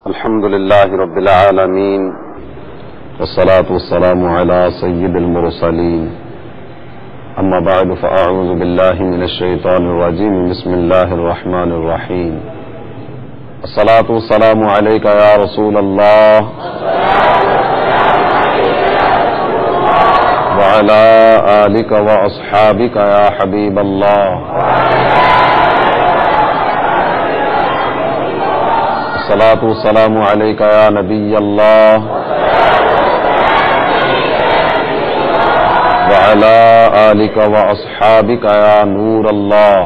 الحمد لله رب العالمين والصلاة والسلام على سيد المرسلين أما بعد فأعوذ بالله من الشيطان الرجيم بسم الله الرحمن الرحيم الصلاة والسلام عليك يا رسول الله وعلى آلك وأصحابك يا حبيب الله الصلاة والسلام عليك يا نبي الله وعلى آلك وأصحابك يا نور الله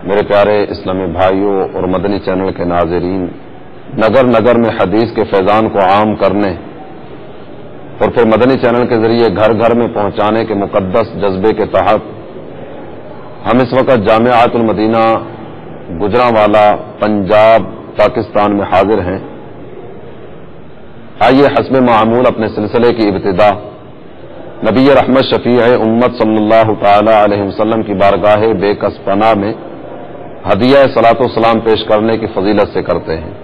میرے پیارے اسلامی بھائیوں اور مدنی چینل کے ناظرین، نگر نگر میں حدیث کے فیضان کو عام کرنے اور پھر مدنی چینل کے ذریعے گھر گھر میں پہنچانے کے مقدس جذبے کے تحت ہم اس وقت جامعۃ المدینہ گجرانوالہ پنجاب پاکستان میں حاضر ہیں۔ آئیے حسب معمول اپنے سلسلے کی ابتدا نبی رحمت شفیع امت صلی اللہ تعالی علیہ وسلم کی بارگاہ بے کس پناہ میں ہدیہ صلاۃ و سلام پیش کرنے کی فضیلت سے کرتے ہیں۔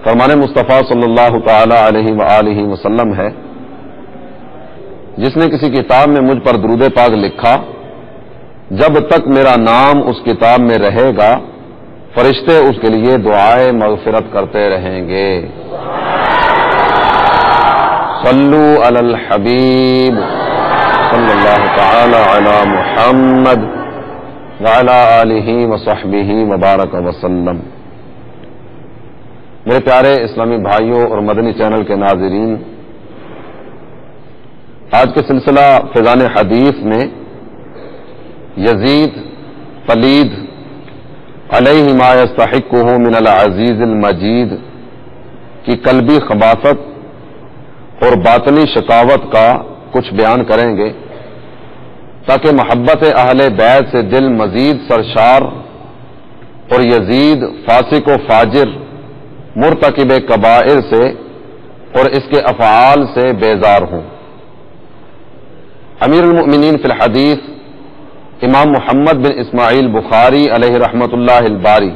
فرمان مصطفیٰ صلی اللہ تعالی علیہ وآلہ وسلم ہے، جس نے کسی کتاب میں مجھ پر درود پاک لکھا، جب تک میرا نام اس کتاب میں رہے گا فرشتے اس کے لیے دعائے مغفرت کرتے رہیں گے۔ صلو علی الحبیب صلی اللہ تعالی علی محمد وعلی آلہ وصحبہ وبارک وسلم۔ میرے پیارے اسلامی بھائیوں اور مدنی چینل کے ناظرین، آج کے سلسلہ فیضان حدیث میں یزید پلید علیہ ما یستحقہ من العزیز المجید کی قلبی خباثت اور باطنی شقاوت کا کچھ بیان کریں گے، تاکہ محبت اہل بیت سے دل مزید سرشار اور یزید فاسق و فاجر مرتکب کبائر سے اور اس کے افعال سے بیزار ہوں۔ امیر المؤمنین فی الحدیث امام محمد بن اسماعیل بخاری علیہ رحمۃ اللہ الباری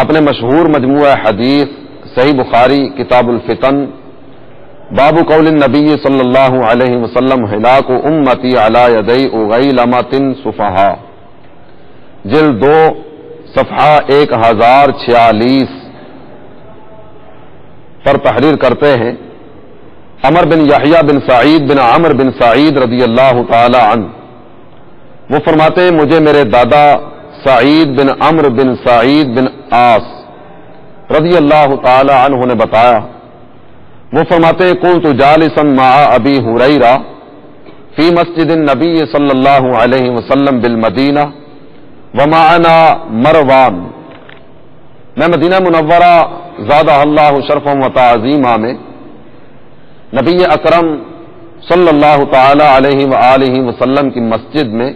اپنے مشہور مجموعہ حدیث صحیح بخاری کتاب الفتن باب قول النبی صلی اللہ علیہ وسلم ہلاک امتی علی یدی اغیلمۃ صفحاء جلد 2 صفحہ 1046 پر تحریر کرتے ہیں عمر بن یحییٰ بن سعید بن عمر بن سعید رضی اللہ تعالی عنہ، وہ فرماتے ہیں مجھے میرے دادا سعید بن عمر بن سعید بن عاص رضی اللہ تعالی عنہ نے بتایا، وہ فرماتے ہیں کنت جالسا مع ابی ہریرہ فی مسجد النبی صلی اللہ علیہ وسلم بالمدینہ ومعنا مروان، میں مدینہ منورہ زادہ اللہ شرفا و تعظیما میں نبی اکرم صلی اللہ تعالی علیہ وآلہ وسلم کی مسجد میں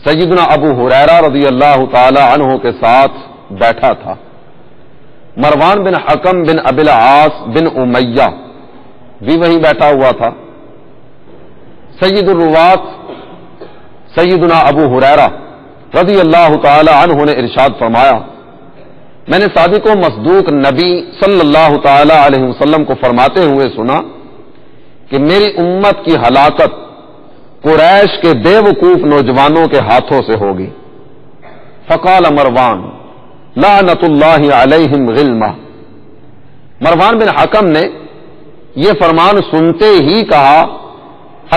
سیدنا ابو ہریرہ رضی اللہ تعالی عنہ کے ساتھ بیٹھا تھا۔ مروان بن حکم بن ابی العاص بن امیہ بھی وہیں بیٹھا ہوا تھا۔ سید الروات سیدنا ابو ہریرہ رضی اللہ تعالی عنہ نے ارشاد فرمایا، میں نے صادق و مصدوق نبی صلی اللہ تعالی علیہ وسلم کو فرماتے ہوئے سنا کہ میری امت کی ہلاکت قریش کے بے وقوف نوجوانوں کے ہاتھوں سے ہوگی۔ فقال مروان لعنت اللہ علیہم غلمہ، مروان بن حکم نے یہ فرمان سنتے ہی کہا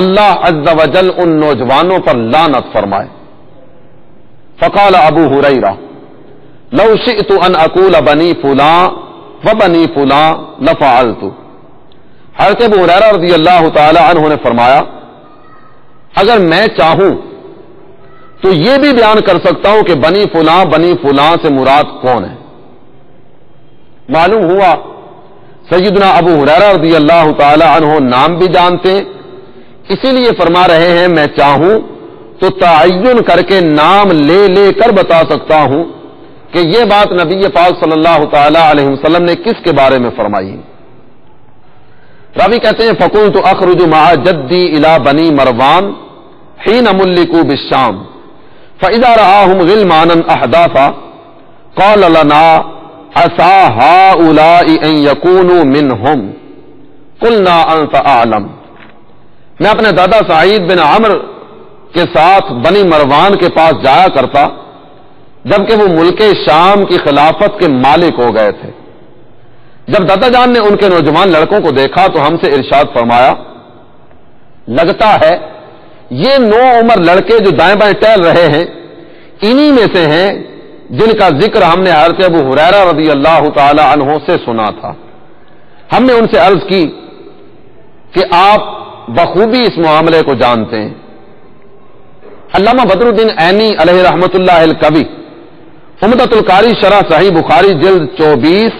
اللہ عز وجل ان نوجوانوں پر لعنت فرمائے۔ فقال ابو ہریرہ لو شئت ان اقول بنی فلاں و بنی فلاں لفعلت، حضرت ابو ہریرہ رضی اللہ تعالی عنہ نے فرمایا اگر میں چاہوں تو یہ بھی بیان کر سکتا ہوں کہ بنی فلاں سے مراد کون ہے۔ معلوم ہوا سیدنا ابو ہریرہ رضی اللہ تعالی عنہ نام بھی جانتے ہیں، اسی لیے فرما رہے ہیں میں چاہوں تو تعین کر کے نام لے لے کر بتا سکتا ہوں کہ یہ بات نبی پاک صلی اللہ تعالی علیہ وسلم نے کس کے بارے میں فرمائی۔ راوی کہتے ہیں فقلت اخرج مع جدی الی بنی مروان حین ملکوا بالشام فَإِذَا رَآهُمْ غِلْمَانًا أَحْدَاثًا قَالَ لَنَا عَسَىٰ هَٰؤُلَاءِ أَن يَكُونُوا مِنْهُمْ قُلْنَا أَنْتَ أَعْلَمُ۔ میں اپنے دادا سعید بن عمر کے ساتھ بنی مروان کے پاس جایا کرتا جبکہ وہ ملک شام کی خلافت کے مالک ہو گئے تھے۔ جب دادا جان نے ان کے نوجوان لڑکوں کو دیکھا تو ہم سے ارشاد فرمایا، لگتا ہے یہ نو عمر لڑکے جو دائیں بائیں ٹہل رہے ہیں انہی میں سے ہیں جن کا ذکر ہم نے حضرت ابو ہریرہ رضی اللہ تعالی عنہ سے سنا تھا۔ ہم نے ان سے عرض کی کہ آپ بخوبی اس معاملے کو جانتے ہیں۔ علامہ بدر الدین عینی علیہ رحمت اللہ الکوی عمدۃ القاری شرح صحیح بخاری جلد 24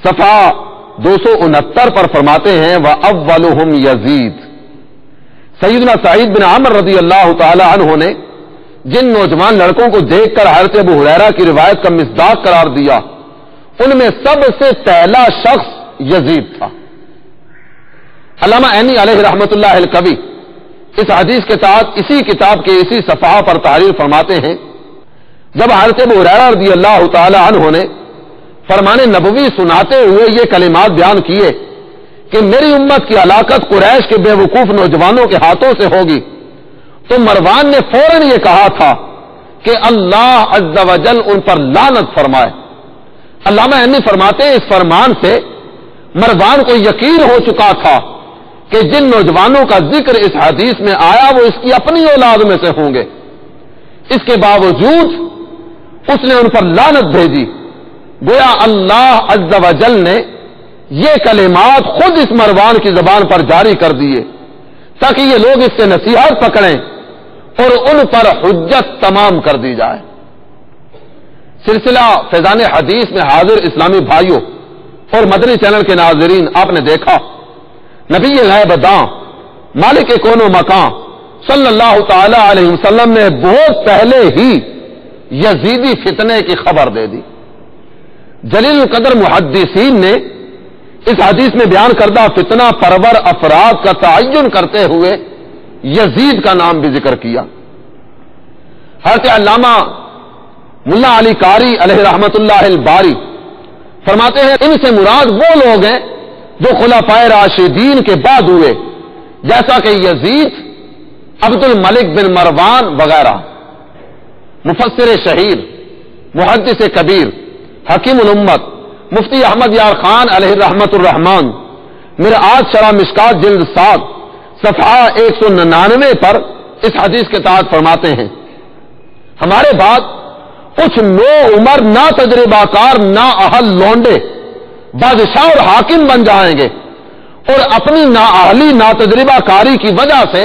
صفحہ 269 پر فرماتے ہیں وَأَوَّلُهُمْ یزید۔ سیدنا سعید بن عمر رضی اللہ تعالی عنہ نے جن نوجوان لڑکوں کو دیکھ کر حضرت ابو ہریرہ کی روایت کا مصداق قرار دیا ان میں سب سے پہلا شخص یزید تھا۔ علامہ عینی علیہ رحمت اللہ الکوی اس حدیث کے تحت اسی کتاب کے اسی صفحہ پر تحریر فرماتے ہیں، جب حضرت ابو ہریرہ رضی اللہ تعالی عنہ نے فرمان نبوی سناتے ہوئے یہ کلمات بیان کیے کہ میری امت کی ہلاکت قریش کے بے وقوف نوجوانوں کے ہاتھوں سے ہوگی، تو مروان نے فوراً یہ کہا تھا کہ اللہ عز و جل ان پر لعنت فرمائے۔ علامہ عینی فرماتے ہیں اس فرمان سے مروان کو یقین ہو چکا تھا کہ جن نوجوانوں کا ذکر اس حدیث میں آیا وہ اس کی اپنی اولاد میں سے ہوں گے، اس کے باوجود اس نے ان پر لعنت بھیجی۔ گویا اللہ عز و جل نے یہ کلمات خود اس مروان کی زبان پر جاری کر دیے تاکہ یہ لوگ اس سے نصیحت پکڑیں اور ان پر حجت تمام کر دی جائے۔ سلسلہ فیضان حدیث میں حاضر اسلامی بھائیوں اور مدنی چینل کے ناظرین، آپ نے دیکھا نبی غیب داں مالک کون و مکان صلی اللہ تعالی علیہ وسلم نے بہت پہلے ہی یزیدی فتنے کی خبر دے دی۔ جلیل القدر محدثین نے اس حدیث میں بیان کردہ فتنہ پرور افراد کا تعین کرتے ہوئے یزید کا نام بھی ذکر کیا۔ حضرت علامہ ملا علی قاری علیہ رحمت اللہ الباری فرماتے ہیں ان سے مراد وہ لوگ ہیں جو خلفائے راشدین کے بعد ہوئے، جیسا کہ یزید، عبد الملک بن مروان وغیرہ۔ مفسر شہیر، محدث کبیر، حکیم الامت مفتی احمد یار خان علیہ رحمت الرحمان مرآت شرح مشکات جلد 7 صفحہ 199 پر اس حدیث کے تحت فرماتے ہیں، ہمارے بعد کچھ نو عمر نا تجربہ کار نا اہل لونڈے بادشاہ اور حاکم بن جائیں گے اور اپنی نا اہلی نا تجربہ کاری کی وجہ سے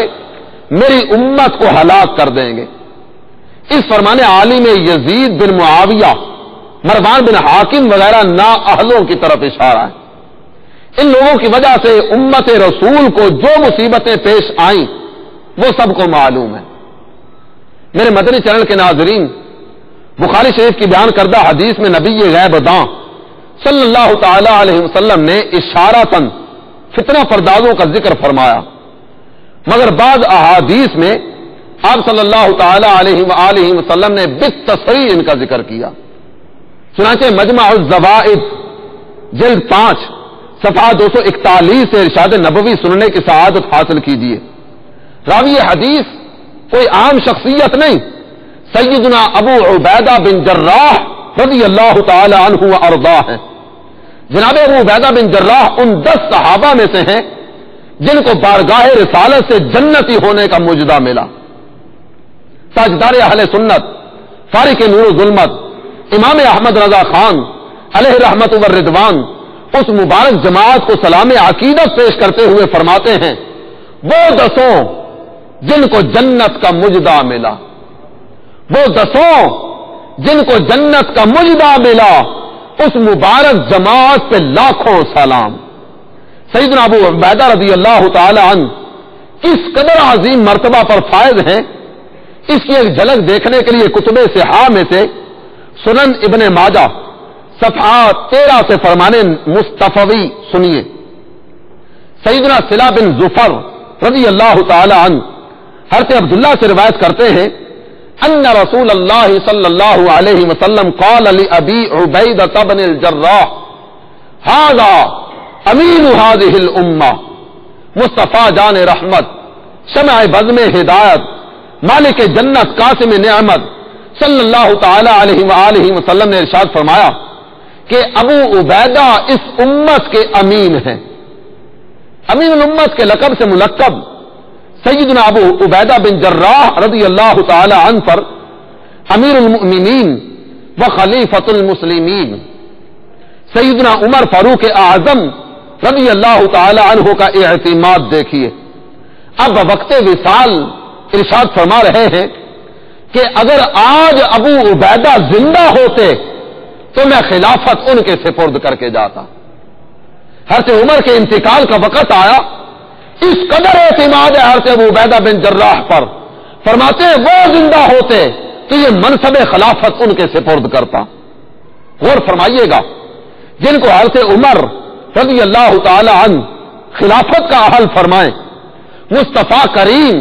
میری امت کو ہلاک کر دیں گے۔ اس فرمان عالی میں یزید بن معاویہ، مروان بن حاکم وغیرہ نا اہلوں کی طرف اشارہ ہے۔ ان لوگوں کی وجہ سے امت رسول کو جو مصیبتیں پیش آئیں وہ سب کو معلوم ہے۔ میرے مدنی چینل کے ناظرین، بخاری شریف کی بیان کردہ حدیث میں نبی غیب داں صلی اللہ تعالی علیہ وسلم نے اشارتاً فتنہ پردازوں کا ذکر فرمایا، مگر بعض احادیث میں آپ صلی اللہ تعالی علیہ وآلہ وسلم نے بالتصریح ان کا ذکر کیا۔ چنانچہ مجمع الزوائد جلد 5 صفحہ 241 سے ارشاد نبوی سننے کی سعادت حاصل کیجیے۔ راوی حدیث کوئی عام شخصیت نہیں، سیدنا ابو عبیدہ بن جراح رضی اللہ تعالی عنہ وارضاہ ہیں۔ جناب ابو عبیدہ بن جراح ان 10 صحابہ میں سے ہیں جن کو بارگاہ رسالت سے جنتی ہونے کا مجدہ ملا۔ تاجدار اہل سنت، فارق نور و ظلمت، امام احمد رضا خان علیہ رحمت و رضوان اس مبارک جماعت کو سلام عقیدت پیش کرتے ہوئے فرماتے ہیں، وہ 10 جن کو جنت کا مجدہ ملا، وہ 10 جن کو جنت کا مجدہ ملا، اس مبارک جماعت پہ لاکھوں سلام۔ سیدنا ابو عبیدہ رضی اللہ تعالی عنہ کس قدر عظیم مرتبہ پر فائز ہیں، اس کی ایک جھلک دیکھنے کے لیے کتب صحاح میں سے سنن ابن ماجہ صفحہ 13 سے فرمانے مصطفی سنیے۔ سیدنا صلہ بن ظفر رضی اللہ تعالی عنہ حضرت عبداللہ سے روایت کرتے ہیں ان رسول اللہ صلی اللہ علیہ وسلم قال لأبی عبیدہ بن الجراح ھذا امین هذه الامہ مصطفیٰ جان رحمت شمع بزم ہدایت مالک جنت قاسم نعمت صلی اللہ تعالی علیہ وآلہ وسلم نے ارشاد فرمایا کہ ابو عبیدہ اس امت کے امین ہیں. امین الامت کے لقب سے ملقب سیدنا ابو عبیدہ بن جراح رضی اللہ تعالی عنہ پر امیر المؤمنین و خلیفۃ المسلمین سیدنا عمر فاروق اعظم رضی اللہ تعالی عنہ کا اعتماد دیکھیے. اب وقت وصال ارشاد فرما رہے ہیں کہ اگر آج ابو عبیدہ زندہ ہوتے تو میں خلافت ان کے سپرد کر کے جاتا. حضرت عمر کے انتقال کا وقت آیا، اس قدر اعتماد ہے حضرت ابو عبیدہ بن جراح پر، فرماتے ہیں وہ زندہ ہوتے تو یہ منصب خلافت ان کے سپرد کرتا. غور فرمائیے گا، جن کو حضرت عمر رضی اللہ تعالی عنہ خلافت کا اہل فرمائیں، مصطفیٰ کریم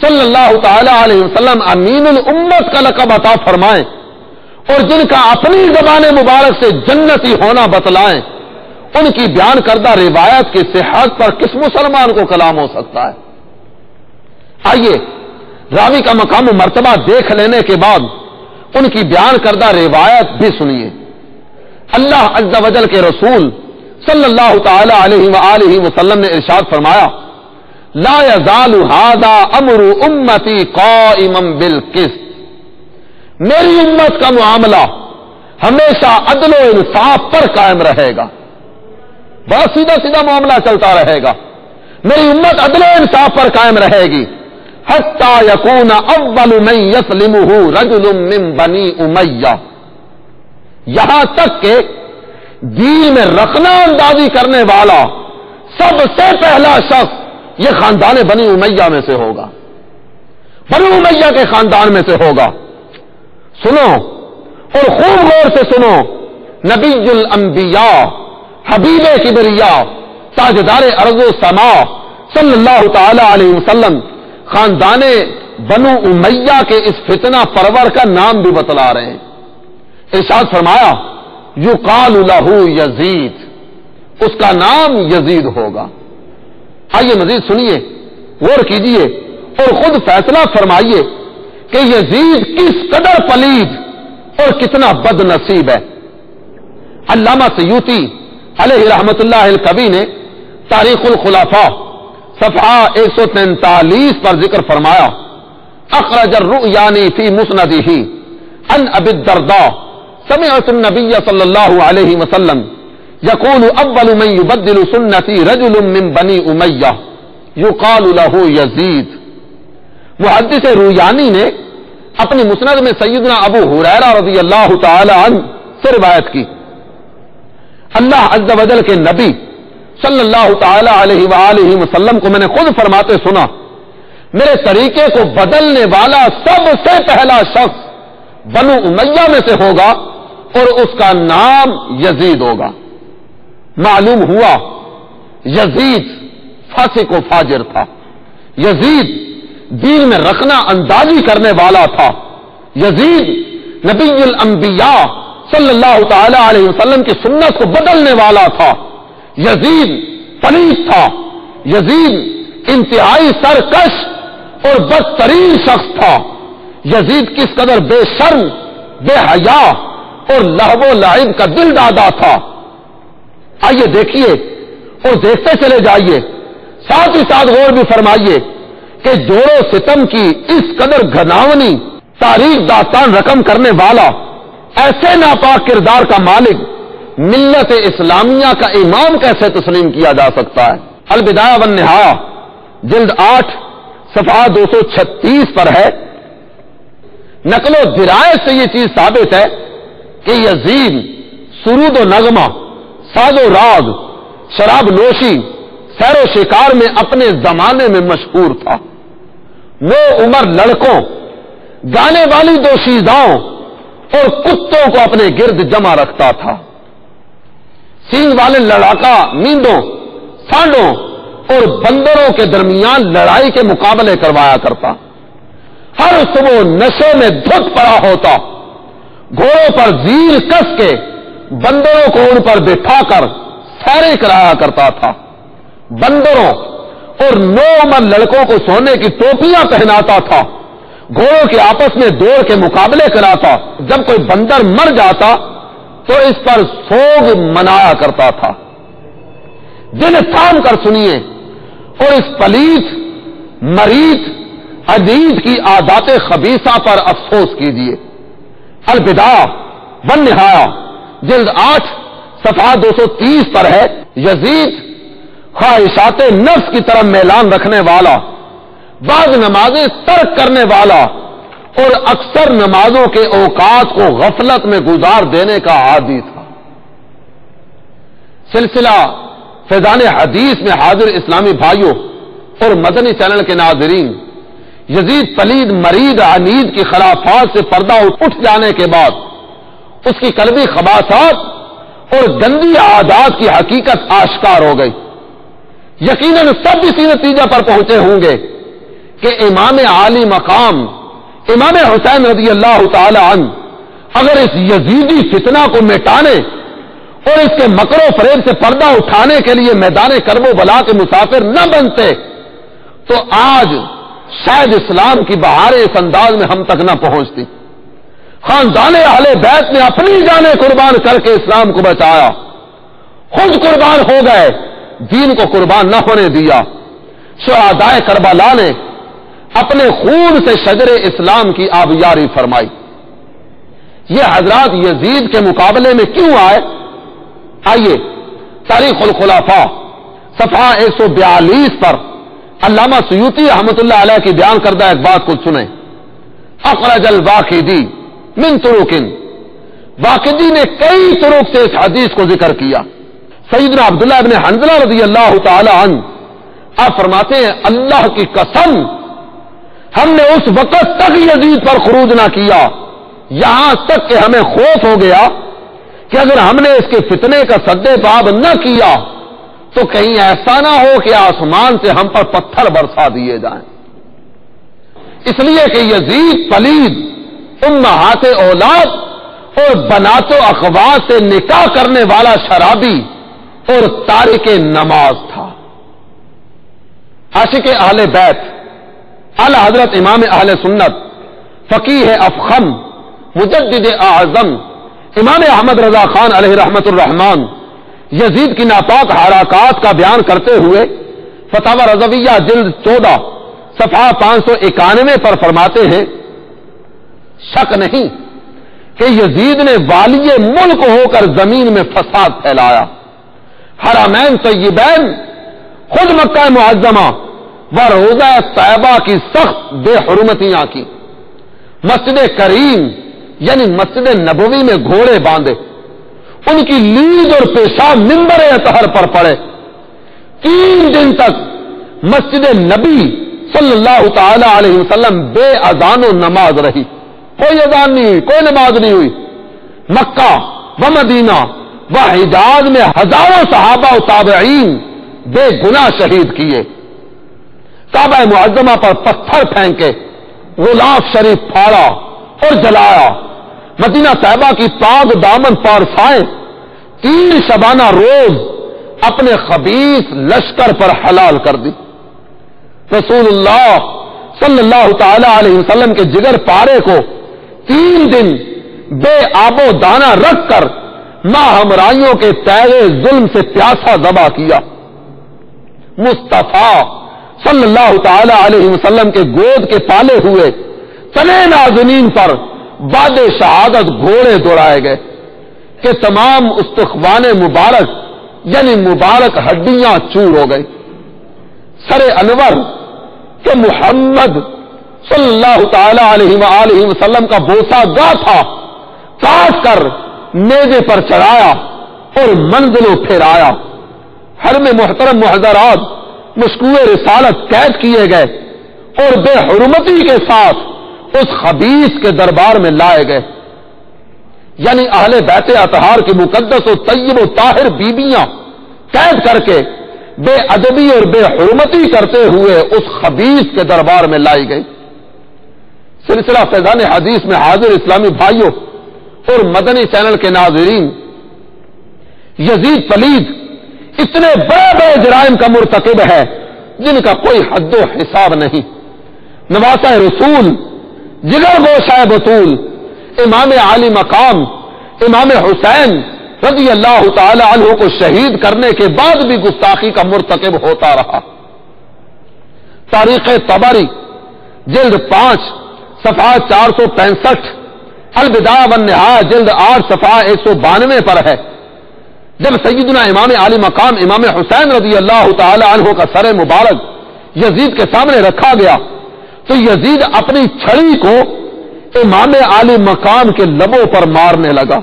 صلی اللہ تعالی علیہ وسلم امین الامت کا لقب عطا فرمائیں، اور جن کا اپنی زبان مبارک سے جنتی ہونا بتلائیں، ان کی بیان کردہ روایت کی صحت پر کس مسلمان کو کلام ہو سکتا ہے؟ آئیے راوی کا مقام و مرتبہ دیکھ لینے کے بعد ان کی بیان کردہ روایت بھی سنیے. اللہ عز و جل کے رسول صلی اللہ تعالی علیہ وآلہ وسلم نے ارشاد فرمایا لا یزال ھذا امر امتی قائما بالقسط، میری امت کا معاملہ ہمیشہ عدل و انصاف پر قائم رہے گا. بڑا سیدھا سیدھا معاملہ چلتا رہے گا. میری امت عدل و انصاف پر قائم رہے گی حتی یکون اول من یسلمہ رجل من بنی امیہ، یہاں تک کہ دین میں رخنا اندازی کرنے والا سب سے پہلا شخص یہ خاندان بنی امیہ میں سے ہوگا، بنی امیہ کے خاندان میں سے ہوگا. سنو اور خوب غور سے سنو، نبی الانبیاء حبیب کبریا تاجدار ارض و سما صلی اللہ تعالی علیہ وسلم خاندان بنو امیہ کے اس فتنہ پرور کا نام بھی بتلا رہے ہیں. ارشاد فرمایا یقال لہ یزید، اس کا نام یزید ہوگا. آئیے مزید سنیے، غور کیجیے اور خود فیصلہ فرمائیے کہ یزید کس قدر پلید اور کتنا بد نصیب ہے. علامہ سیوطی علیہ رحمت اللہ الکبی نے تاریخ الخلفاء صفحہ 143 پر ذکر فرمایا اخرج الرؤیانی فی مسندہ عن ابی الدرداء سمعت النبی صلی اللہ علیہ وسلم یقول اول من یبدل سنتی رجل من بنی امیہ یقال لہ یزید. محدث رویانی نے اپنی مسند میں سیدنا ابو ہریرہ رضی اللہ تعالی عنہ سے روایت کی، اللہ عز و جل کے نبی صلی اللہ تعالی علیہ وآلہ وسلم کو میں نے خود فرماتے سنا میرے طریقے کو بدلنے والا سب سے پہلا شخص بنو امیہ میں سے ہوگا اور اس کا نام یزید ہوگا. معلوم ہوا یزید فاسق و فاجر تھا، یزید دین میں رکھنا اندازی کرنے والا تھا، یزید نبی الانبیاء صلی اللہ تعالی علیہ وسلم کی سنت کو بدلنے والا تھا، یزید پلید تھا، یزید انتہائی سرکش اور بدترین شخص تھا. یزید کس قدر بے شرم، بے حیا اور لہو و لعب کا دل دادا تھا. آئیے دیکھیے اور دیکھتے چلے جائیے، ساتھ ہی ساتھ غور بھی فرمائیے کہ جوڑ و ستم کی اس قدر گھناونی تاریخ داستان رقم کرنے والا، ایسے ناپاک کردار کا مالک ملت اسلامیہ کا امام کیسے تسلیم کیا جا سکتا ہے؟ البدایہ والنہایہ جلد 8 صفحہ 236 پر ہے. نقل و درایت سے یہ چیز ثابت ہے کہ یزید سرود و نغمہ، ساز و راگ، شراب نوشی، سیر و شکار میں اپنے زمانے میں مشہور تھا. وہ عمر لڑکوں، گانے والی دوشیزاؤں اور کتوں کو اپنے گرد جمع رکھتا تھا. سینگ والے لڑاکا نیندوں، سانڈوں اور بندروں کے درمیان لڑائی کے مقابلے کروایا کرتا. ہر صبح نشے میں دھت پڑا ہوتا، گھوڑوں پر زیر کس کے بندروں کو ان پر بٹھا کر سیریں کرایا کرتا تھا، بندروں اور 9 عمر لڑکوں کو سونے کی ٹوپیاں پہناتا تھا، گھوڑوں کے آپس میں دوڑ کے مقابلے کراتا، جب کوئی بندر مر جاتا تو اس پر سوگ منایا کرتا تھا۔ دل تھام کر سنیے اور اس پلیت مریض عدید کی عادات خبیثہ پر افسوس کیجیے۔ البدایہ والنہایہ جلد 8 صفحہ 230 پر ہے، یزید خواہشات نفس کی طرف میلان رکھنے والا، بعض نمازیں ترک کرنے والا اور اکثر نمازوں کے اوقات کو غفلت میں گزار دینے کا عادی تھا۔ سلسلہ فیضان حدیث میں حاضر اسلامی بھائیوں اور مدنی چینل کے ناظرین، یزید پلید مرید عنید کی خرافات سے پردہ اٹھ جانے کے بعد اس کی قلبی خباثات اور گندی عادات کی حقیقت آشکار ہو گئی۔ یقیناً سب اسی نتیجہ پر پہنچے ہوں گے کہ امام عالی مقام امام حسین رضی اللہ تعالی عنہ اگر اس یزیدی فتنہ کو مٹانے اور اس کے مکر و فریب سے پردہ اٹھانے کے لیے میدان کرب و بلا کے مسافر نہ بنتے تو آج شاید اسلام کی بہاریں اس انداز میں ہم تک نہ پہنچتی۔ خاندان اہل بیت نے اپنی جانیں قربان کر کے اسلام کو بچایا، خود قربان ہو گئے، دین کو قربان نہ ہونے دیا۔ شہدائے کربلا نے اپنے خون سے شجر اسلام کی آبیاری فرمائی۔ یہ حضرات یزید کے مقابلے میں کیوں آئے؟ آئیے تاریخ الخلفاء صفحہ 142 پر علامہ سیوطی رحمۃ اللہ علیہ کی بیان کردہ ایک بات کو سنیں۔ اخرج الواقدی من طرق، واقدی نے کئی طرق سے اس حدیث کو ذکر کیا۔ سیدنا عبداللہ ابن حنظلہ رضی اللہ تعالی عنہ آپ فرماتے ہیں اللہ کی قسم ہم نے اس وقت تک یزید پر خروج نہ کیا یہاں تک کہ ہمیں خوف ہو گیا کہ اگر ہم نے اس کے فتنے کا سدے باب نہ کیا تو کہیں ایسا نہ ہو کہ آسمان سے ہم پر پتھر برسا دیے جائیں۔ اس لیے کہ یزید پلید امہات اولاد اور بنات و اخوات سے نکاح کرنے والا شرابی اور تارک نماز تھا۔ عاشق اہل بیت اعلی حضرت امام اہل سنت فقیہ افخم مجدد اعظم امام احمد رضا خان علیہ رحمت الرحمان یزید کی ناپاک حرکات کا بیان کرتے ہوئے فتاوی رضویہ جلد 14 صفحہ 591 پر فرماتے ہیں شک نہیں کہ یزید نے والی ملک ہو کر زمین میں فساد پھیلایا، حرمین طیبین خود مکہ معظمہ و روضہ طیبہ کی سخت بے حرمتیاں کی، مسجد کریم یعنی مسجد نبوی میں گھوڑے باندھے، ان کی لید اور پیشاب منبر اطہر پر پڑے، 3 دن تک مسجد نبی صلی اللہ تعالی علیہ وسلم بے اذان و نماز رہی، کوئی اذان نہیں ہوئی، کوئی نماز نہیں ہوئی۔ مکہ و مدینہ و حجاز میں ہزاروں صحابہ و تابعین بے گناہ شہید کیے، کعبہ معظمہ پر پتھر پھینکے، غلاف شریف پھاڑا اور جلایا، مدینہ طیبہ کی پاک دامن پارسائیں 3 شبانہ روز اپنے خبیث لشکر پر حلال کر دی۔ رسول اللہ صلی اللہ تعالی علیہ وسلم کے جگر پارے کو 3 دن بے آب و دانہ رکھ کر ماں ہمراہیوں کے تیغ ظلم سے پیاسا ذبح کیا۔ مصطفیٰ صلی اللہ تعالی علیہ وسلم کے گود کے پالے ہوئے تنے نازنین پر بعد شہادت گھوڑے دوڑائے گئے کہ تمام استخوان مبارک یعنی مبارک ہڈیاں چور ہو گئی۔ سر انور کہ محمد صلی اللہ تعالی علیہ وآلہ وسلم کا بوسہ گا تھا کاٹ کر نیزے پر چڑھایا اور منزلوں پھیرایا۔ حرم محترم محضرات مشکوہ رسالت قید کیے گئے اور بے حرمتی کے ساتھ اس خبیث کے دربار میں لائے گئے، یعنی اہل بیت اطہار کی مقدس و طیب و طاہر بیبیاں قید کر کے بے ادبی اور بے حرمتی کرتے ہوئے اس خبیث کے دربار میں لائی گئی۔ سلسلہ فیضان حدیث میں حاضر اسلامی بھائیوں اور مدنی چینل کے ناظرین، یزید پلید اتنے بڑے بڑے جرائم کا مرتکب ہے جن کا کوئی حد و حساب نہیں۔ نواسہ رسول، جگر گوشہ بطول، امام عالی مقام امام حسین رضی اللہ تعالی عنہ کو شہید کرنے کے بعد بھی گستاخی کا مرتکب ہوتا رہا۔ تاریخ طبری جلد 5 صفحہ 465، البدایہ والنہایہ جلد 8 صفحہ 192 پر ہے، جب سیدنا امام عالی مقام امام حسین رضی اللہ تعالی عنہ کا سر مبارک یزید کے سامنے رکھا گیا تو یزید اپنی چھڑی کو امام عالی مقام کے لبوں پر مارنے لگا۔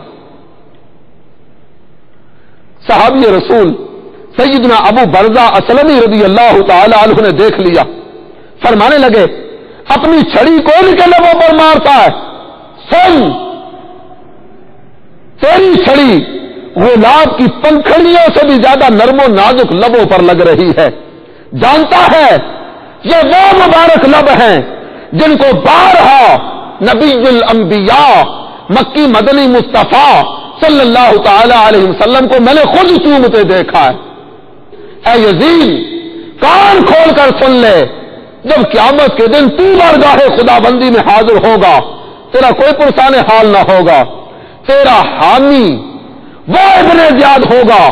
صحابی رسول سیدنا ابو برزہ اسلمی رضی اللہ تعالی عنہ نے دیکھ لیا، فرمانے لگے اپنی چھڑی کو ان کے لبوں پر مارتا ہے، سن تیری چھڑی غلاب کی پنکھڑیوں سے بھی زیادہ نرم و نازک لبوں پر لگ رہی ہے۔ جانتا ہے یہ وہ مبارک لب ہیں جن کو بارہا نبی الانبیاء مکی مدنی مصطفیٰ صلی اللہ تعالی علیہ وسلم کو میں نے خود چومتے دیکھا ہے۔ اے یزید، کان کھول کر سن لے، جب قیامت کے دن تو بارگاہ خدا بندی میں حاضر ہوگا تیرا کوئی پرسان حال نہ ہوگا، تیرا حامی وہ ابن زیاد ہوگا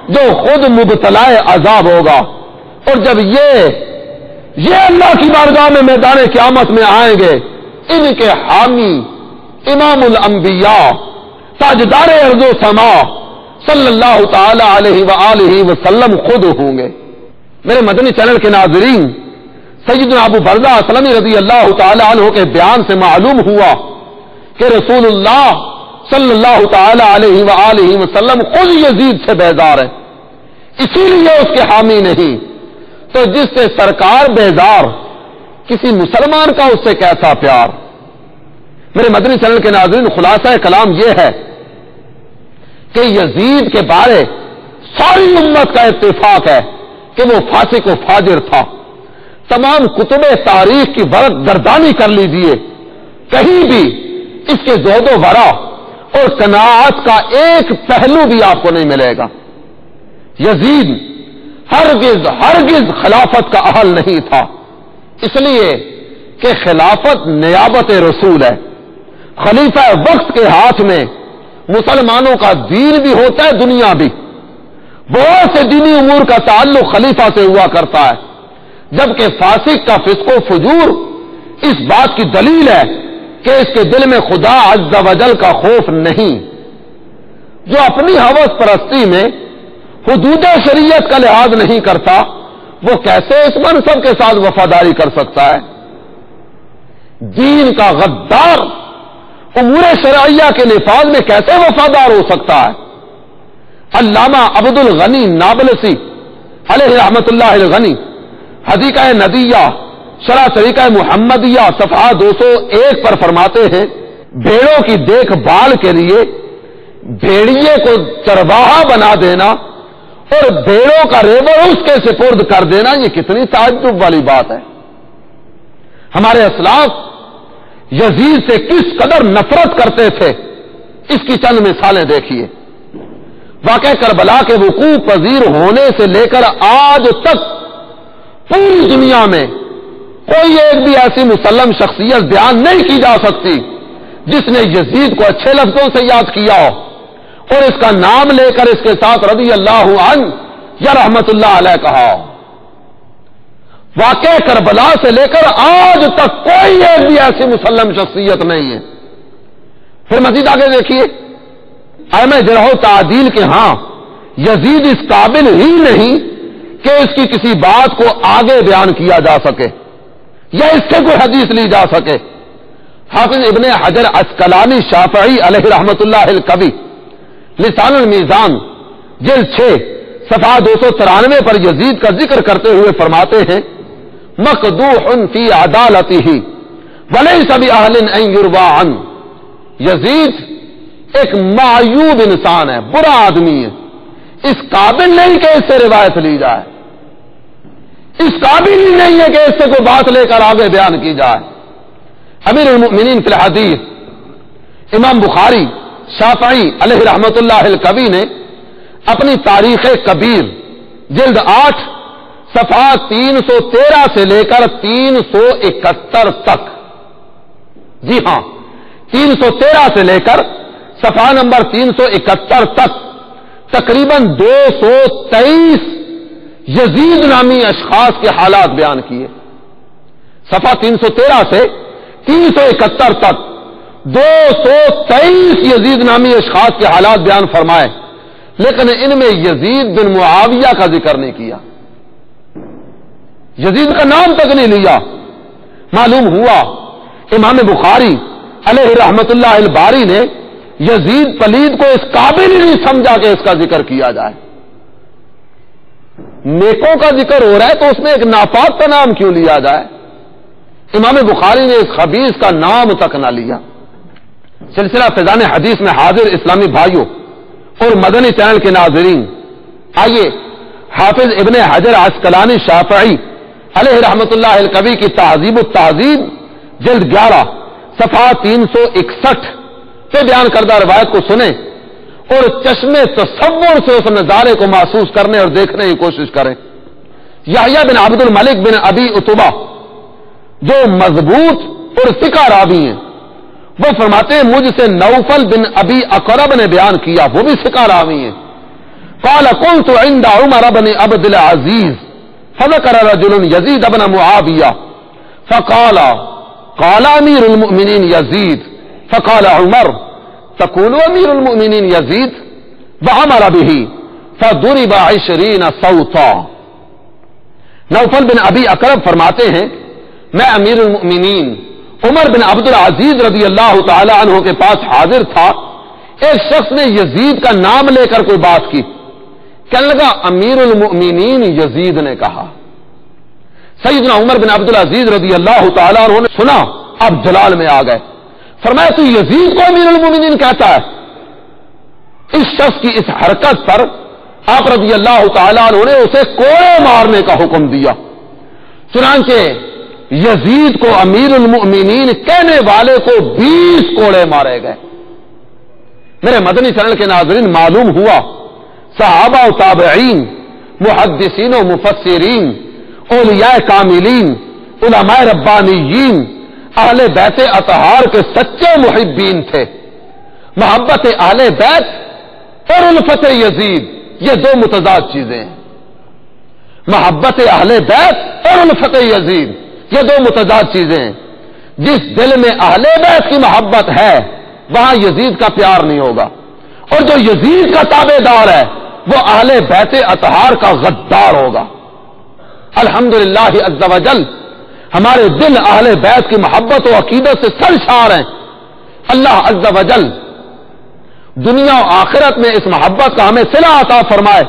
جو خود مبتلا عذاب ہوگا، اور جب یہ اللہ کی بارگاہ میں میدان قیامت میں آئیں گے، ان کے حامی امام الانبیاء تاجدار ارض و سما صلی اللہ تعالی علیہ وآلہ وسلم خود ہوں گے۔ میرے مدنی چینل کے ناظرین، سیدنا ابو برزہ اسلمی رضی اللہ تعالی عنہ کے بیان سے معلوم ہوا کہ رسول اللہ صلی اللہ تعالی علیہ وآلہ وسلم خود یزید سے بیزار ہے، اسی لیے اس کے حامی نہیں، تو جس سے سرکار بیزار، کسی مسلمان کا اس سے کیسا پیار۔ میرے مدنی چینل کے ناظرین، خلاصہ کلام یہ ہے کہ یزید کے بارے ساری امت کا اتفاق ہے کہ وہ فاسق و فاجر تھا۔ تمام کتب تاریخ کی ورق گردانی کر لیجیے، کہیں بھی اس کے زہد و ورع اور قناعت کا ایک پہلو بھی آپ کو نہیں ملے گا۔ یزید ہرگز خلافت کا اہل نہیں تھا، اس لیے کہ خلافت نیابت رسول ہے۔ خلیفہ وقت کے ہاتھ میں مسلمانوں کا دین بھی ہوتا ہے، دنیا بھی۔ بہت سے دینی امور کا تعلق خلیفہ سے ہوا کرتا ہے، جبکہ فاسق کا فسق و فجور اس بات کی دلیل ہے کہ اس کے دل میں خدا عز و جل کا خوف نہیں۔ جو اپنی ہوس پرستی میں حدود شریعت کا لحاظ نہیں کرتا، وہ کیسے اس منصب کے ساتھ وفاداری کر سکتا ہے؟ دین کا غدار امور شرعیہ کے نفاذ میں کیسے وفادار ہو سکتا ہے؟ علامہ عبد الغنی نابلسی علیہ رحمت اللہ الغنی حدیقہ ندیہ شرح طریقہ محمدیہ صفحہ 201 پر فرماتے ہیں، بھیڑوں کی دیکھ بھال کے لیے بھیڑیے کو چرواہا بنا دینا اور بھیڑوں کا ریوڑ اس کے سپرد کر دینا، یہ کتنی تعجب والی بات ہے۔ ہمارے اسلاف یزید سے کس قدر نفرت کرتے تھے، اس کی چند مثالیں دیکھیے۔ واقعہ کربلا کے وقوع پذیر ہونے سے لے کر آج تک پوری دنیا میں کوئی ایک بھی ایسی مسلم شخصیت بیان نہیں کی جا سکتی جس نے یزید کو اچھے لفظوں سے یاد کیا ہو اور اس کا نام لے کر اس کے ساتھ رضی اللہ عنہ یا رحمت اللہ علیہ کہا ہو۔ واقعہ کربلا سے لے کر آج تک کوئی ایک بھی ایسی مسلم شخصیت نہیں ہے۔ پھر مزید آگے دیکھیے، ائمہ جرح و تعدیل کے ہاں یزید اس قابل ہی نہیں کہ اس کی کسی بات کو آگے بیان کیا جا سکے یا اس سے کوئی حدیث لی جا سکے۔ حافظ ابن حجر عسقلانی شافعی علیہ رحمت اللہ الکوی لسان المیزان جلد 6 صفحہ 293 پر یزید کا ذکر کرتے ہوئے فرماتے ہیں، مقدوح فی عدالتہ ولیس بأہل ان یروی عنہ۔ یزید ایک معیوب انسان ہے، برا آدمی ہے، اس قابل نہیں کہ اس سے روایت لی جائے، اس قابل ہی نہیں ہے کہ اس سے کوئی بات لے کر آگے بیان کی جائے۔ امیر المؤمنین فی الحدیث امام بخاری شافعی علیہ رحمت اللہ الکوی نے اپنی تاریخ کبیر جلد 8 صفحہ 313 سے لے کر 371 تک، جی ہاں 313 سے لے کر صفحہ نمبر 371 تک تقریباً 223 یزید نامی اشخاص کے حالات بیان کیے۔ صفحہ 313 سے 371 تک 223 یزید نامی اشخاص کے حالات بیان فرمائے، لیکن ان میں یزید بن معاویہ کا ذکر نہیں کیا، یزید کا نام تک نہیں لیا۔ معلوم ہوا امام بخاری علیہ رحمت اللہ الباری نے یزید پلید کو اس قابل ہی نہیں سمجھا کہ اس کا ذکر کیا جائے۔ نیکوں کا ذکر ہو رہا ہے تو اس میں ایک ناپاک کا نام کیوں لیا جائے؟ امام بخاری نے اس خبیث کا نام تک نہ لیا۔ سلسلہ فیضان حدیث میں حاضر اسلامی بھائیوں اور مدنی چینل کے ناظرین، آئیے حافظ ابن حجر عسقلانی شافعی علیہ رحمت اللہ الکوی کی تہذیب التہذیب جلد 11 صفحہ 361 سے بیان کردہ روایت کو سنیں اور چشمے تصور سے اس نظارے کو محسوس کرنے اور دیکھنے کی کوشش کریں۔ یحییٰ بن عبد الملک بن ابی عتبہ جو مضبوط اور ثقہ راوی ہیں، وہ فرماتے ہیں مجھ سے نوفل بن ابی اقرب نے بیان کیا، وہ بھی ثقہ راوی ہیں۔ قال كنت عند عمر بن عبد العزيز فذكر رجل يزيد بن معاوية فقال قال امير المؤمنين يزيد فقال عمر تقول امير المؤمنين يزيد وعمر به فضرب 20 صوتا۔ نوفل بن ابی اقرب فرماتے ہیں میں امیر المؤمنین عمر بن عبد العزیز رضی اللہ تعالی عنہ کے پاس حاضر تھا، ایک شخص نے یزید کا نام لے کر کوئی بات کی، کہنے لگا امیر المؤمنین یزید نے کہا۔ سیدنا عمر بن عبد العزیز رضی اللہ تعالی عنہ نے سنا، اب جلال میں آ گئے، فرمایا تو یزید کو امیر المؤمنین کہتا ہے؟ اس شخص کی اس حرکت پر آپ رضی اللہ تعالی عنہ نے اسے کوڑے مارنے کا حکم دیا۔ چنانچہ یزید کو امیر المؤمنین کہنے والے کو 20 کوڑے مارے گئے۔ میرے مدنی چینل کے ناظرین، معلوم ہوا صحابہ و تابعین، محدثین و مفسرین، اولیاء کاملین، علماء ربانیین، اہل بیت اطہار کے سچے محبین تھے۔ محبت اہل بیت اور الفت یزید یہ دو متضاد چیزیں ہیں۔ محبت اہل بیت اور الفت یزید یہ دو متضاد چیزیں ہیں۔ جس دل میں اہل بیت کی محبت ہے وہاں یزید کا پیار نہیں ہوگا، اور جو یزید کا تابع دار ہے وہ اہل بیت اطہار کا غدار ہوگا۔ الحمدللہ عز و جل ہمارے دل اہل بیت کی محبت و عقیدت سے سرشار ہیں۔ اللہ عز و جل دنیا و آخرت میں اس محبت کا ہمیں صلہ عطا فرمائے،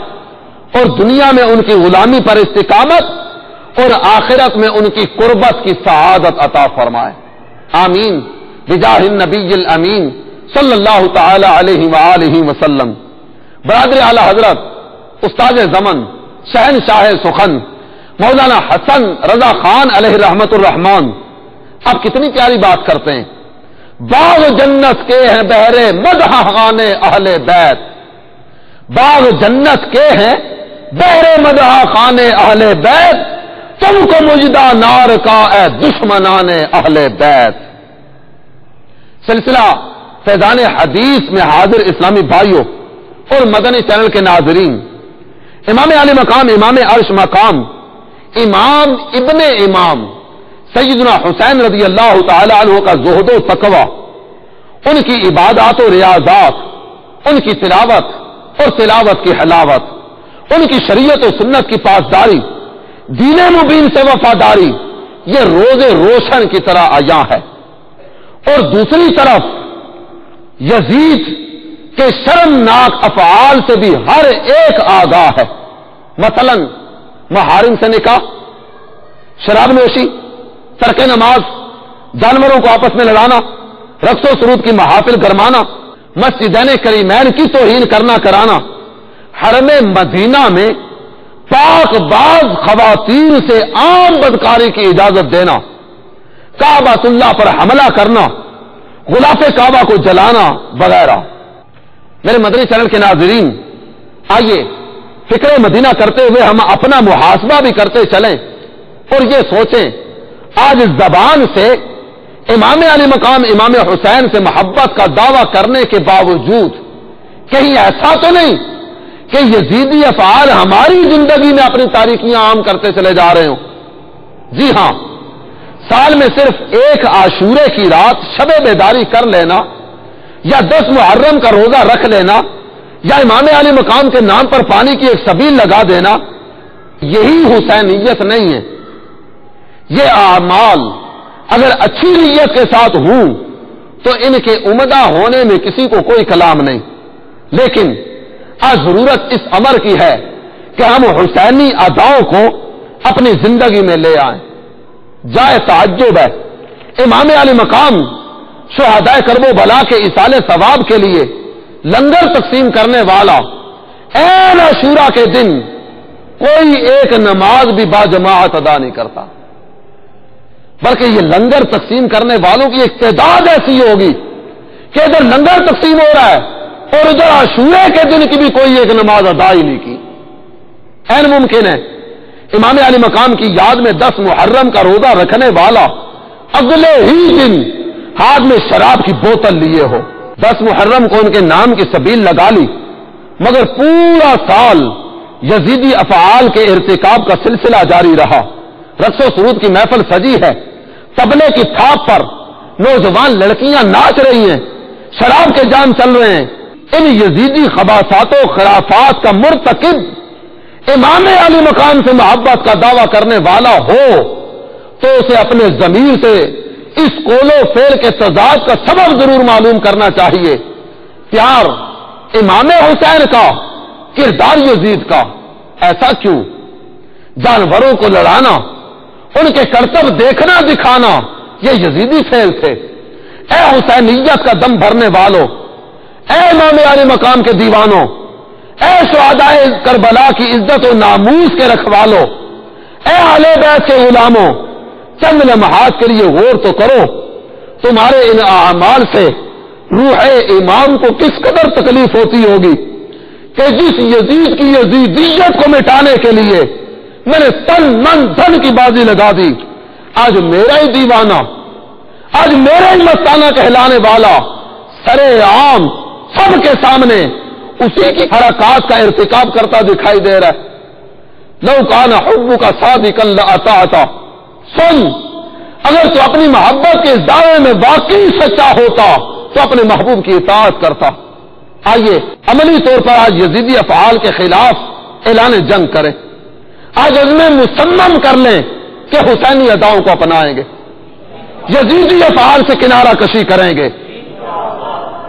اور دنیا میں ان کی غلامی پر استقامت اور آخرت میں ان کی قربت کی سعادت عطا فرمائے، آمین بجاہ النبی الامین صلی اللہ تعالی علیہ وآلہ وسلم۔ برادر اعلی حضرت استاد زمن شہنشاہ سخن مولانا حسن رضا خان علیہ رحمت الرحمان اب کتنی پیاری بات کرتے ہیں، باغ جنت کے ہیں بہرے مدح خانے اہل بیت، باغ جنت کے ہیں بہرے مدح خانے اہل بیت، تم کو مجدہ نار کا اے دشمنان اہل بیت۔ سلسلہ فیضان حدیث میں حاضر اسلامی بھائیوں اور مدنی چینل کے ناظرین، امام علی مقام، امام عرش مقام، امام ابن امام سیدنا حسین رضی اللہ تعالی عنہ کا زہد و تقوی، ان کی عبادات و ریاضات، ان کی تلاوت اور تلاوت کی حلاوت، ان کی شریعت و سنت کی پاسداری، دین مبین سے وفاداری، یہ روز روشن کی طرح عیاں ہے۔ اور دوسری طرف یزید کے شرمناک افعال سے بھی ہر ایک آگاہ ہے، مثلا محارم سے نکاح، شراب نوشی، ترک نماز، جانوروں کو آپس میں لڑانا، رقص و سرود کی محافل گرمانا، مسجدین کریمین کی توہین کرنا کرانا، حرم مدینہ میں پاک باز خواتین سے عام بدکاری کی اجازت دینا، کعبۃ اللہ پر حملہ کرنا، غلاف کعبہ کو جلانا وغیرہ۔ میرے مدنی چینل کے ناظرین، آئیے فکر مدینہ کرتے ہوئے ہم اپنا محاسبہ بھی کرتے چلیں اور یہ سوچیں، آج اس زبان سے امام علی مقام امام حسین سے محبت کا دعویٰ کرنے کے باوجود کہیں ایسا تو نہیں کہ یزیدی افعال ہماری زندگی میں اپنی تاریکیاں عام کرتے چلے جا رہے ہوں؟ جی ہاں، سال میں صرف ایک عاشورے کی رات شب بیداری کر لینا، یا 10 محرم کا روزہ رکھ لینا، یا امام علی مقام کے نام پر پانی کی ایک سبیل لگا دینا، یہی حسینیت نہیں ہے۔ یہ اعمال اگر اچھی نیت کے ساتھ ہوں تو ان کے عمدہ ہونے میں کسی کو کوئی کلام نہیں، لیکن آج ضرورت اس امر کی ہے کہ ہم حسینی اداؤں کو اپنی زندگی میں لے آئیں۔ جائے تعجب ہے، امام علی مقام شہدائے کرب و بلا کے ایصال ثواب کے لیے لنگر تقسیم کرنے والا عین عاشورہ کے دن کوئی ایک نماز بھی باجماعت ادا نہیں کرتا، بلکہ یہ لنگر تقسیم کرنے والوں کی ایک تعداد ایسی ہوگی کہ ادھر لنگر تقسیم ہو رہا ہے اور ادھر عاشورے کے دن کی بھی کوئی ایک نماز ادا ہی نہیں کی۔ عین ممکن ہے امام علی مقام کی یاد میں 10 محرم کا روزہ رکھنے والا اگلے ہی دن ہاتھ میں شراب کی بوتل لیے ہو، 10 محرم کو ان کے نام کی سبیل لگا لی، مگر پورا سال یزیدی افعال کے ارتکاب کا سلسلہ جاری رہا۔ رقص و سرود کی محفل سجی ہے، طبلے کی تھاپ پر نوجوان لڑکیاں ناچ رہی ہیں، شراب کے جام چل رہے ہیں۔ ان یزیدی خباثات و خرافات کا مرتکب امام علی مقام سے محبت کا دعویٰ کرنے والا ہو تو اسے اپنے ضمیر سے اس قول و فعل کے تضاد کا سبب ضرور معلوم کرنا چاہیے۔ پیار امام حسین کا، کردار یزید کا، ایسا کیوں؟ جانوروں کو لڑانا، ان کے کرتب دیکھنا دکھانا، یہ یزیدی فعل تھے۔ اے حسینیت کا دم بھرنے والوں، اے امام علی مقام کے دیوانوں، اے شہدائے کربلا کی عزت و ناموس کے رکھوالوں، اے اہل بیت کے غلاموں، چند لمحات کے لیے غور تو کرو، تمہارے ان اعمال سے روح امام کو کس قدر تکلیف ہوتی ہوگی کہ جس یزید کی یزیدیت کو مٹانے کے لیے میں نے تن من دھن کی بازی لگا دی، آج میرا ہی دیوانہ، آج میرا ہی مستانہ کہلانے والا سرے عام سب کے سامنے اسی کی حرکات کا ارتکاب کرتا دکھائی دے رہا ہے۔ لو کان حبک صادقا لاطعت، سن، اگر تو اپنی محبت کے اس دعوے میں واقعی سچا ہوتا تو اپنے محبوب کی اطاعت کرتا۔ آئیے عملی طور پر آج یزیدی افعال کے خلاف اعلان جنگ کریں، آج عزم مصمم کر لیں کہ حسینی اداؤں کو اپنائیں گے، یزیدی افعال سے کنارہ کشی کریں گے۔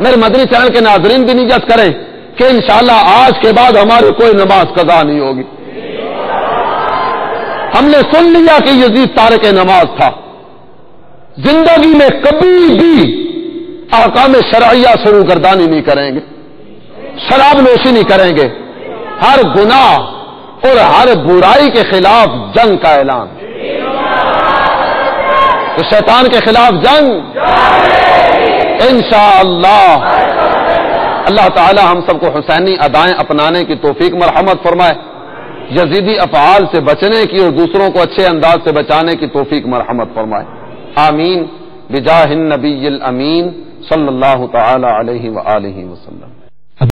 میرے مدنی چینل کے ناظرین بھی نیت کریں کہ انشاءاللہ آج کے بعد ہماری کوئی نماز قضا نہیں ہوگی۔ ہم نے سن لیا کہ یزید تارک نماز تھا، زندگی میں کبھی بھی احکام شرعیہ سے روگردانی نہیں کریں گے، شراب نوشی نہیں کریں گے، ہر گناہ اور ہر برائی کے خلاف جنگ کا اعلان، تو شیطان کے خلاف جنگ انشاءاللہ۔ اللہ تعالی ہم سب کو حسینی ادائیں اپنانے کی توفیق مرحمت فرمائے، یزیدی افعال سے بچنے کی اور دوسروں کو اچھے انداز سے بچانے کی توفیق مرحمت فرمائے، آمین بجاہ النبی الامین صلی اللہ تعالی علیہ وآلہ وسلم۔